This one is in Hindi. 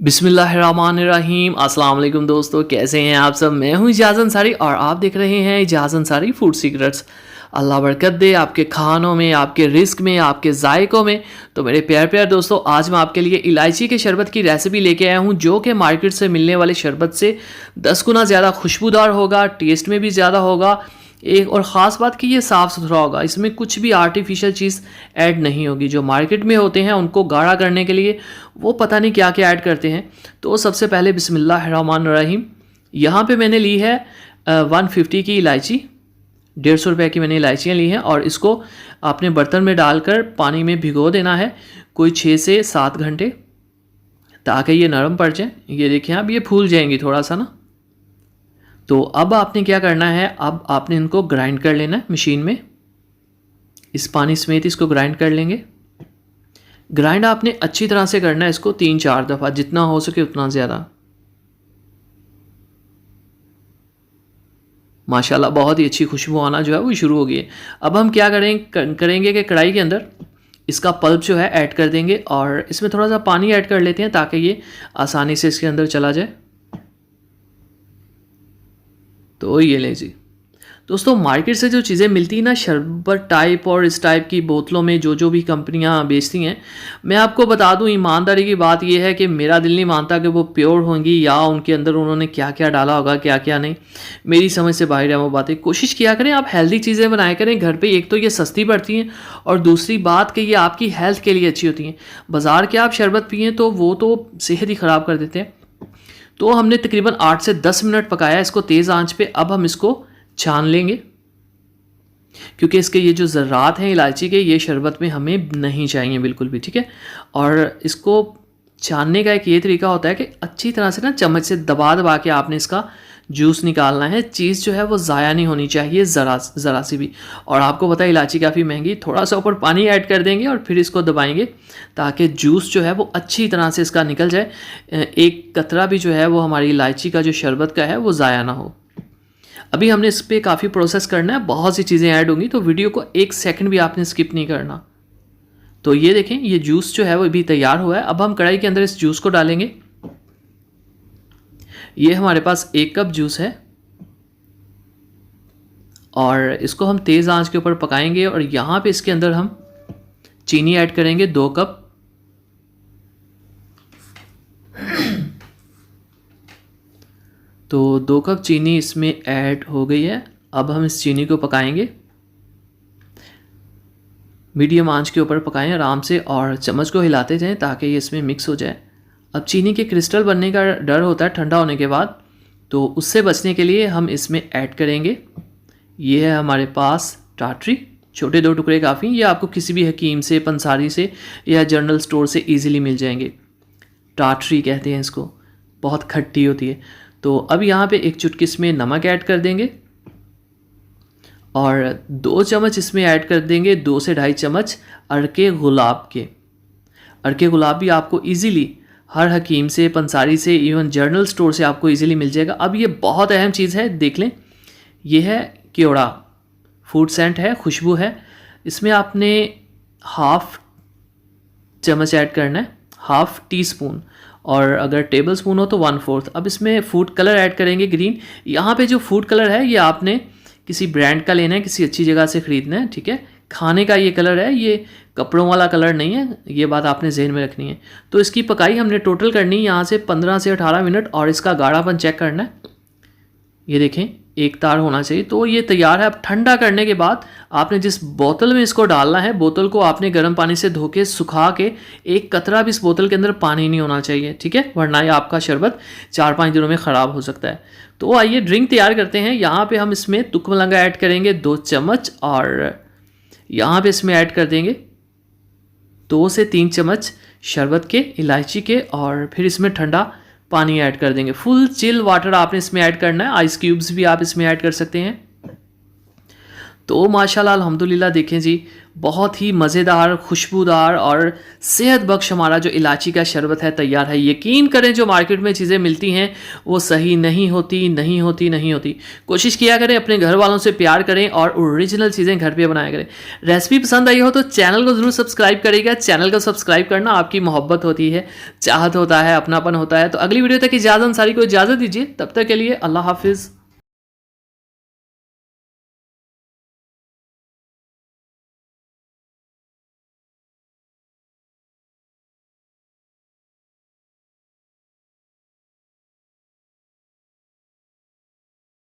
बिस्मिल्लाहिर्रहमानिर्रहीम। अस्सलाम वालेकुम दोस्तों, कैसे हैं आप सब। मैं हूं इजाज़ अंसारी और आप देख रहे हैं इजाज़ अंसारी फूड सीक्रेट्स। अल्लाह बरकत दे आपके खानों में, आपके रिस्क में, आपके जायकों में। तो मेरे प्यार प्यार दोस्तों, आज मैं आपके लिए इलायची के शरबत की रेसिपी लेके आया हूं, जो कि मार्केट से मिलने वाले शरबत से 10 गुना ज़्यादा खुशबूदार होगा, टेस्ट में भी ज़्यादा होगा। एक और ख़ास बात कि ये साफ़ सुथरा होगा, इसमें कुछ भी आर्टिफिशियल चीज़ ऐड नहीं होगी। जो मार्केट में होते हैं उनको गाढ़ा करने के लिए वो पता नहीं क्या क्या ऐड करते हैं। तो सबसे पहले बिस्मिल्लाहिर्रहमानिर्रहीम, यहाँ पे मैंने ली है 150 की इलायची, 150 रुपये की मैंने इलायचियाँ ली हैं। और इसको आपने बर्तन में डालकर पानी में भिगो देना है कोई 6 से 7 घंटे, ताकि ये नरम पड़ जाए। ये देखिए, अब ये फूल जाएंगी थोड़ा सा ना। तो अब आपने क्या करना है, अब आपने इनको ग्राइंड कर लेना है मशीन में। इस पानी समेत इसको ग्राइंड कर लेंगे। ग्राइंड आपने अच्छी तरह से करना है इसको 3-4 दफ़ा, जितना हो सके उतना ज़्यादा। माशाल्लाह बहुत ही अच्छी खुशबू आना जो है वो शुरू हो गई है। अब हम क्या करेंगे कि कढ़ाई के अंदर इसका पल्प जो है ऐड कर देंगे और इसमें थोड़ा सा पानी ऐड कर लेते हैं, ताकि ये आसानी से इसके अंदर चला जाए। तो ये लें जी दोस्तों, मार्केट से जो चीज़ें मिलती हैं ना, शरबत टाइप और इस टाइप की बोतलों में जो भी कंपनियां बेचती हैं, मैं आपको बता दूं, ईमानदारी की बात यह है कि मेरा दिल नहीं मानता कि वो प्योर होंगी या उनके अंदर उन्होंने क्या क्या डाला होगा, क्या क्या नहीं। मेरी समझ से बाहर है वो बातें। कोशिश किया करें आप हेल्दी चीज़ें बनाया करें घर पर। एक तो ये सस्ती पड़ती हैं और दूसरी बात कि ये आपकी हेल्थ के लिए अच्छी होती हैं। बाज़ार के आप शरबत पिए तो वो तो सेहत ही ख़राब कर देते हैं। तो हमने तकरीबन 8 से 10 मिनट पकाया इसको तेज़ आंच पे। अब हम इसको छान लेंगे, क्योंकि इसके ये जो ज़र्रात हैं इलायची के, ये शरबत में हमें नहीं चाहिए बिल्कुल भी, ठीक है। और इसको छानने का एक ये तरीका होता है कि अच्छी तरह से ना चम्मच से दबा दबा के आपने इसका जूस निकालना है। चीज़ जो है वो ज़ाया नहीं होनी चाहिए ज़रा सी भी। और आपको पता है इलायची काफ़ी महंगी। थोड़ा सा ऊपर पानी ऐड कर देंगे और फिर इसको दबाएंगे, ताकि जूस जो है वो अच्छी तरह से इसका निकल जाए। एक कतरा भी जो है वो हमारी इलायची का जो शरबत का है वो ज़ाया ना हो। अभी हमने इस पर काफ़ी प्रोसेस करना है, बहुत सी चीज़ें ऐड होंगी, तो वीडियो को 1 सेकंड भी आपने स्किप नहीं करना। तो ये देखें, ये जूस जो है वो भी तैयार हुआ है। अब हम कढ़ाई के अंदर इस जूस को डालेंगे। ये हमारे पास 1 कप जूस है और इसको हम तेज़ आंच के ऊपर पकाएंगे। और यहाँ पे इसके अंदर हम चीनी ऐड करेंगे 2 कप। तो 2 कप चीनी इसमें ऐड हो गई है। अब हम इस चीनी को पकाएंगे, मीडियम आंच के ऊपर पकाएं आराम से, और चम्मच को हिलाते जाएं ताकि ये इसमें मिक्स हो जाए। अब चीनी के क्रिस्टल बनने का डर होता है ठंडा होने के बाद, तो उससे बचने के लिए हम इसमें ऐड करेंगे, ये है हमारे पास टाटरी। छोटे 2 टुकड़े काफ़ी। ये आपको किसी भी हकीम से, पंसारी से या जनरल स्टोर से ईज़िली मिल जाएंगे। टाटरी कहते हैं इसको, बहुत खट्टी होती है। तो अब यहाँ पे 1 चुटकी इसमें नमक ऐड कर देंगे और 2 चम्मच इसमें ऐड कर देंगे 2 से 2.5 चम्मच अरके गुलाब के। अरके गुलाब भी आपको इजीली हर हकीम से, पंसारी से, इवन जर्नल स्टोर से आपको इजीली मिल जाएगा। अब ये बहुत अहम चीज़ है, देख लें, ये है केवड़ा फूड सेंट है, खुशबू है। इसमें आपने 1/2 चम्मच ऐड करना है, 1/2 टीस्पून, और अगर टेबल स्पून हो तो 1/4। अब इसमें फूड कलर ऐड करेंगे ग्रीन। यहाँ पे जो फूड कलर है ये आपने किसी ब्रांड का लेना है, किसी अच्छी जगह से ख़रीदना है, ठीक है। खाने का ये कलर है, ये कपड़ों वाला कलर नहीं है, ये बात आपने जहन में रखनी है। तो इसकी पकाई हमने टोटल करनी है यहाँ से 15 से 18 मिनट, और इसका गाढ़ापन चेक करना है। ये देखें, 1 तार होना चाहिए। तो ये तैयार है। अब ठंडा करने के बाद आपने जिस बोतल में इसको डालना है, बोतल को आपने गर्म पानी से धो के सुखा के, 1 कतरा भी इस बोतल के अंदर पानी नहीं होना चाहिए, ठीक है, वरना ये आपका शरबत 4-5 दिनों में ख़राब हो सकता है। तो आइए ड्रिंक तैयार करते हैं। यहाँ पे हम इसमें तुकमलंगा ऐड करेंगे 2 चम्मच, और यहाँ पे इसमें ऐड कर देंगे 2 से 3 चम्मच शरबत के, इलायची के, और फिर इसमें ठंडा पानी ऐड कर देंगे। फुल चिल वाटर आपने इसमें ऐड करना है, आइस क्यूब्स भी आप इसमें ऐड कर सकते हैं। तो माशाल्लाह अल्हम्दुलिल्लाह देखें जी, बहुत ही मज़ेदार, खुशबूदार और सेहत बख्श हमारा जो इलायची का शरबत है तैयार है। यकीन करें जो मार्केट में चीज़ें मिलती हैं वो सही नहीं होती, नहीं होती, नहीं होती। कोशिश किया करें अपने घर वालों से प्यार करें और ओरिजिनल चीज़ें घर पे बनाया करें। रेसिपी पसंद आई हो तो चैनल को ज़रूर सब्सक्राइब करिएगा। चैनल को सब्सक्राइब करना आपकी मोहब्बत होती है, चाहत होता है, अपनापन होता है। तो अगली वीडियो तक इजाज़त अंसारी को इजाज़त दीजिए। तब तक के लिए अल्लाह हाफ़िज़।